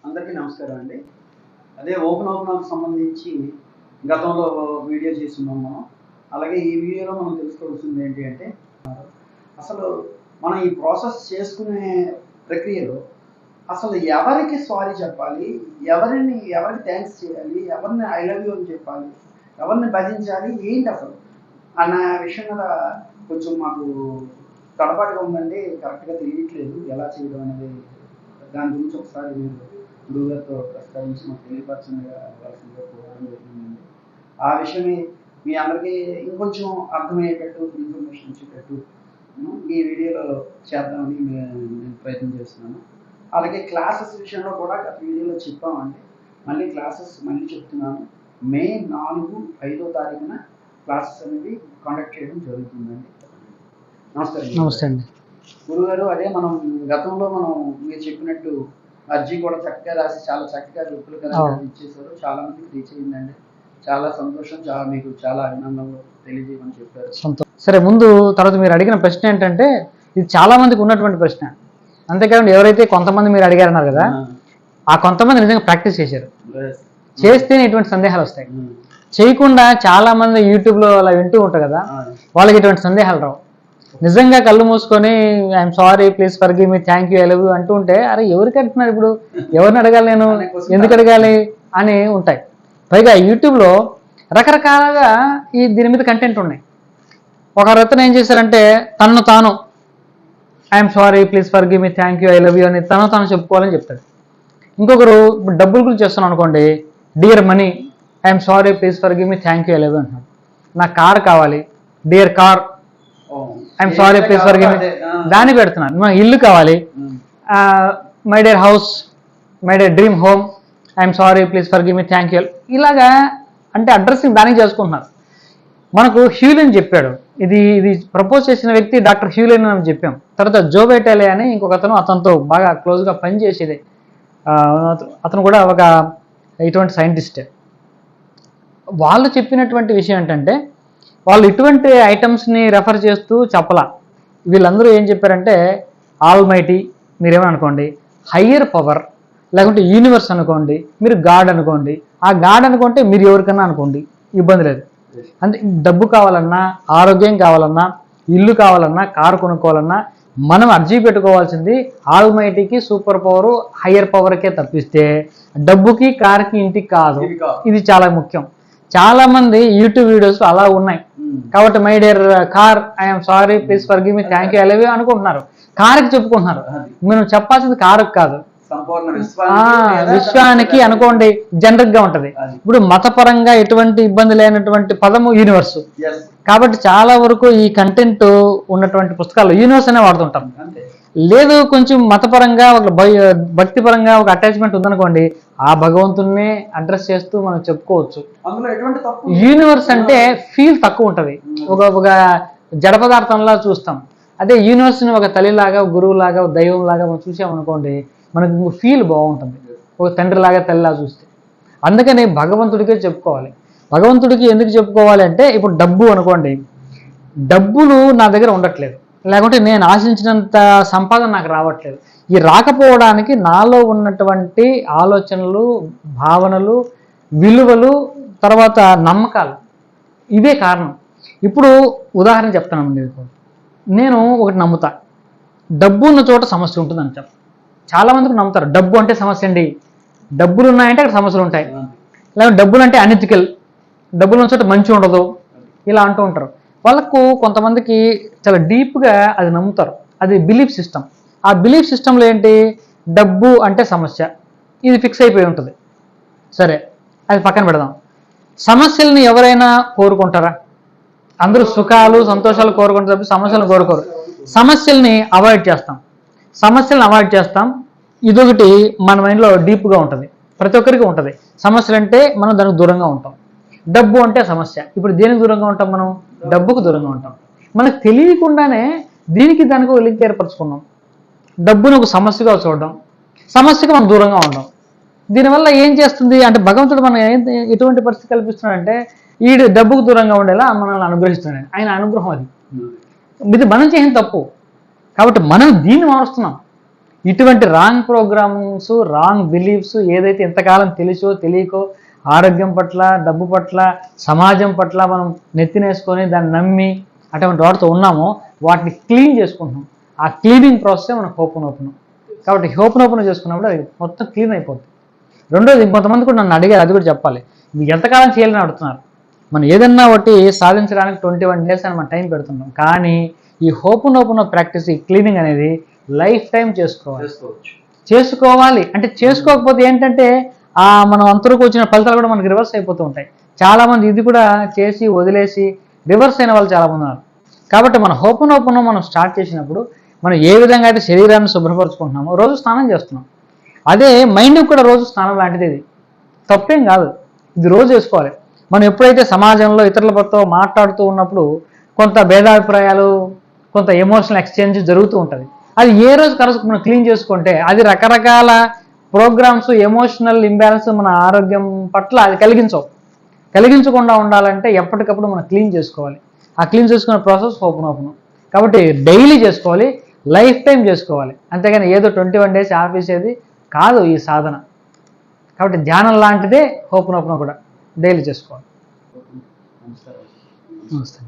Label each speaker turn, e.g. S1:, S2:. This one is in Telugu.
S1: అందరికీ నమస్కారం అండి. అదే ఓపెన్ సంబంధించి గతంలో వీడియో చేస్తున్నాం మనం. అలాగే ఈ వీడియోలో మనం తెలుసుకోవాల్సింది ఏంటి అంటే, అసలు మనం ఈ ప్రాసెస్ చేసుకునే ప్రక్రియలో అసలు ఎవరికి సారీ చెప్పాలి, ఎవరికి థ్యాంక్స్ చేయాలి, ఎవరిని ఐ లవ్ యూ అని చెప్పాలి, ఎవరిని భజించాలి, ఏంటి అసలు అన్న విషయం మీద కొంచెం మాకు తడబాటుగా ఉందండి. కరెక్ట్గా తెలియట్లేదు ఎలా చేయడం అనేది. దాని గురించి ఒకసారి మీరు గురువుగారితో ప్రస్తావించి మాకు తెలియపరచవలసిందిగా కోరడం జరిగిందండి. ఆ విషయమే మీ అందరికీ ఇంకొంచెం అర్థమయ్యేటట్టు, ఇన్ఫర్మేషన్ ఇచ్చేటట్టు ఈ వీడియోలో చేద్దామని నేను ప్రయత్నం చేస్తున్నాను. అలాగే క్లాసెస్ విషయంలో కూడా గత వీడియోలో చెప్పామండి. మళ్ళీ క్లాసెస్ మళ్ళీ చెప్తున్నాను. మే 4, 5వ తారీఖున క్లాసెస్ అనేది కండక్ట్ చేయడం జరుగుతుందండి.
S2: నమస్తే అండి
S1: గురుగారు. అదే మనం గతంలో మీరు చెప్పినట్టు అర్జీ కూడా చక్కగా రాసి చాలా చక్కగా విపులంగా ఇచ్చేసారు. చాలా మందికి రీచ్ అయిందండి. చాలా సంతోషం. మీకు చాలా అభినందనలు తెలియజేయమని చెప్పారు.
S2: సరే, ముందు తర్వాత మీరు అడిగిన ప్రశ్న ఏంటంటే, ఇది చాలా మందికి ఉన్నటువంటి ప్రశ్న. అంతేకాకుండా ఎవరైతే కొంతమంది మీరు అడిగారన్నారు కదా, ఆ కొంతమంది నిజంగా ప్రాక్టీస్ చేశారు. చేస్తేనే ఇటువంటి సందేహాలు వస్తాయి. చేయకుండా చాలా మంది యూట్యూబ్లో అలా వింటూ ఉంటారు కదా, వాళ్ళకి ఇటువంటి సందేహాలు రావు. నిజంగా కళ్ళు మూసుకొని I'm sorry, please forgive me, thank you, I love you అంటూ ఉంటే, అరే ఎవరికి అడుగుతున్నారు ఇప్పుడు, ఎవరిని అడగాలి, నేను ఎందుకు అడగాలి అని ఉంటాయి. పైగా యూట్యూబ్లో రకరకాలుగా దీని మీద కంటెంట్ ఉన్నాయి. ఒక రతను ఏం చేశారంటే, తనను తాను I'm sorry, please forgive me, thank you, I love you అని తను తాను చెప్పుకోవాలని చెప్తాడు. ఇంకొకరు ఇప్పుడు డబ్బుల గురించి చేస్తున్నాను అనుకోండి, dear money, I'm sorry, please forgive me, thank you, I love you అంటున్నాడు. నాకు కార్ కావాలి, dear car, I'm sorry, please forgive me, దాన్ని పెడుతున్నాను. నాకు ఇల్లు కావాలి, my dear house, my dear dream home, I'm sorry, please forgive me, thank you. ఇలాగా అంటే అడ్రస్సింగ్ దానికి చేసుకుంటున్నారు. మనకు హ్యూలిన్ చెప్పాడు. ఇది ప్రపోజ్ చేసిన వ్యక్తి డాక్టర్ హ్యూలిన్ అని చెప్పాం. తర్వాత జో వైటాలే అని ఇంకొక అతనితో బాగా క్లోజ్గా పనిచేసేది. అతను కూడా ఒక ఇటువంటి సైంటిస్టే. వాళ్ళు చెప్పినటువంటి విషయం ఏంటంటే, వాళ్ళు ఇటువంటి ఐటమ్స్ని రెఫర్ చేస్తూ చెప్పలా. వీళ్ళందరూ ఏం చెప్పారంటే, ఆల్ మైటీ మీరేమని అనుకోండి, హయ్యర్ పవర్, లేకుంటే యూనివర్స్ అనుకోండి, మీరు గాడ్ అనుకోండి. ఆ గాడ్ అనుకుంటే మీరు ఎవరికన్నా అనుకోండి, ఇబ్బంది లేదు. అంటే డబ్బు కావాలన్నా, ఆరోగ్యం కావాలన్నా, ఇల్లు కావాలన్నా, కారు కొనుక్కోవాలన్నా మనం అర్జీ పెట్టుకోవాల్సింది ఆల్ మైటీకి, సూపర్ పవర్, హయ్యర్ పవర్కే తప్పిస్తే డబ్బుకి, కార్కి, ఇంటికి కాదు. ఇది చాలా ముఖ్యం. చాలా మంది యూట్యూబ్ వీడియోస్ అలా ఉన్నాయి. కాబట్టి my dear car, I'm sorry, please forgive me, thank you, I love you అనుకుంటున్నారు. కారుకి చెప్పుకుంటున్నారు. మనం చెప్పాల్సింది కారుకి కాదు, విశ్వానికి అనుకోండి. జనరల్ గా ఉంటది. ఇప్పుడు మతపరంగా ఎటువంటి ఇబ్బంది లేనటువంటి పదము యూనివర్స్. కాబట్టి చాలా వరకు ఈ కంటెంట్ ఉన్నటువంటి పుస్తకాలు యూనివర్స్ అనే వాడుతుంటాం. లేదు కొంచెం మతపరంగా, ఒక భక్తిపరంగా ఒక అటాచ్మెంట్ ఉందనుకోండి, ఆ భగవంతుడిని అడ్రస్ చేస్తూ మనం చెప్పుకోవచ్చు. యూనివర్స్ అంటే ఫీల్ తక్కువ ఉంటది, ఒక జడ పదార్థంలా చూస్తాం. అదే యూనివర్స్ని ఒక తల్లిలాగా, గురువులాగా, దైవంలాగా మనం చూసామనుకోండి, మనకు ఫీల్ బాగుంటుంది. ఒక తండ్రిలాగా, తల్లిలాగా చూస్తే. అందుకని భగవంతుడికే చెప్పుకోవాలి. భగవంతుడికి ఎందుకు చెప్పుకోవాలి అంటే, ఇప్పుడు డబ్బు అనుకోండి, డబ్బులు నా దగ్గర ఉండట్లేదు, లేకుంటే నేను ఆశించినంత సంపాదన నాకు రావట్లేదు. ఈ రాకపోవడానికి నాలో ఉన్నటువంటి ఆలోచనలు, భావనలు, విలువలు, తర్వాత నమ్మకాలు, ఇదే కారణం. ఇప్పుడు ఉదాహరణ చెప్తానండి. నేను ఒకటి నమ్ముతా, డబ్బు ఉన్న చోట సమస్య ఉంటుందని చెప్పి చాలామందికి నమ్ముతారు. డబ్బు అంటే సమస్య అండి, డబ్బులు ఉన్నాయంటే అక్కడ సమస్యలు ఉంటాయి, లేకపోతే డబ్బులు అంటే అనెథికల్, డబ్బులు ఉన్న చోట మంచి ఉండదు, ఇలా అంటూ ఉంటారు. వాళ్ళకు కొంతమందికి చాలా డీప్గా అది నమ్ముతారు. అది బిలీఫ్ సిస్టమ్. ఆ బిలీఫ్ సిస్టంలో ఏంటి, డబ్బు అంటే సమస్య, ఇది ఫిక్స్ అయిపోయి ఉంటుంది. సరే, అది పక్కన పెడదాం. సమస్యల్ని ఎవరైనా కోరుకుంటారా? అందరూ సుఖాలు, సంతోషాలు కోరుకుంటారు, సమస్యలను కోరుకోరు. సమస్యల్ని అవాయిడ్ చేస్తాం. ఇదొకటి మన మైండ్లో డీప్గా ఉంటుంది, ప్రతి ఒక్కరికి ఉంటుంది. సమస్యలు అంటే మనం దానికి దూరంగా ఉంటాం. డబ్బు అంటే సమస్య. ఇప్పుడు దేనికి దూరంగా ఉంటాం మనం? డబ్బుకు దూరంగా ఉంటాం. మనకు తెలియకుండానే దానికి లింక్ ఏర్పరచుకున్నాం. డబ్బును ఒక సమస్యగా చూడడం, సమస్యకు మనం దూరంగా ఉండడం. దీనివల్ల ఏం చేస్తుంది అంటే, భగవంతుడు మనం ఎటువంటి పరిస్థితి కల్పిస్తున్నాడంటే, ఈ డబ్బుకు దూరంగా ఉండేలా మనల్ని అనుగ్రహిస్తున్నాడు. ఆయన అనుగ్రహం అది. ఇది మనం చేసిన తప్పు. కాబట్టి మనం దీన్ని మారుస్తున్నాం. ఇటువంటి రాంగ్ ప్రోగ్రామ్స్, రాంగ్ బిలీఫ్స్ ఏదైతే ఇంతకాలం తెలుసో తెలియకో ఆరోగ్యం పట్ల, డబ్బు పట్ల, సమాజం పట్ల మనం నెత్తినేసుకొని దాన్ని నమ్మి అటువంటి వాటితో ఉన్నామో వాటిని క్లీన్ చేసుకుంటున్నాం. ఆ క్లీనింగ్ ప్రాసెస్ మనకు ఓపెన్ కాబట్టి ఓపెన్ చేసుకున్నప్పుడు అది మొత్తం క్లీన్ అయిపోతుంది. రెండోది, ఇంకొంతమంది కూడా నన్ను అడిగారు, అది కూడా చెప్పాలి. ఇది ఎంతకాలం చేయాలని అడుగుతున్నారు. మనం ఏదన్నా ఒకటి సాధించడానికి 21 days అని మనం టైం పెడుతున్నాం. కానీ ఈ ఓపెన్ ప్రాక్టీస్, ఈ క్లీనింగ్ అనేది లైఫ్ టైం చేసుకోవాలి. అంటే చేసుకోకపోతే ఏంటంటే మనం అంతరకు వచ్చిన ఫలితాలు కూడా మనకి రివర్స్ అయిపోతూ ఉంటాయి. చాలామంది ఇది కూడా చేసి వదిలేసి రివర్స్ అయిన వాళ్ళు చాలామంది ఉన్నారు. కాబట్టి మన ఓపెన్ మనం స్టార్ట్ చేసినప్పుడు మనం ఏ విధంగా అయితే శరీరాన్ని శుభ్రపరచుకుంటున్నామో రోజు స్నానం చేస్తున్నాం, అదే మైండ్కి కూడా రోజు స్నానం లాంటిది. ఇది తప్పేం కాదు, ఇది రోజు చేసుకోవాలి. మనం ఎప్పుడైతే సమాజంలో ఇతరులతో మాట్లాడుతూ ఉన్నప్పుడు కొంత భేదాభిప్రాయాలు, కొంత ఎమోషనల్ ఎక్స్చేంజ్ జరుగుతూ ఉంటుంది. అది ఏ రోజు కరెక్ట్ మనం క్లీన్ చేసుకుంటే అది రకరకాల ప్రోగ్రామ్స్, ఎమోషనల్ ఇంబ్యాలెన్స్ మన ఆరోగ్యం పట్ల అది కలిగించకుండా ఉండాలంటే ఎప్పటికప్పుడు మనం క్లీన్ చేసుకోవాలి. ఆ క్లీన్ చేసుకునే ప్రాసెస్ ఓపెన్. కాబట్టి డైలీ చేసుకోవాలి, లైఫ్ టైం చేసుకోవాలి. అంతేగాని ఏదో 21 days ఆపేసేది కాదు ఈ సాధన. కాబట్టి ధ్యానం లాంటిదే ఓపెన్ కూడా డైలీ చేసుకోవాలి.
S1: నమస్తే.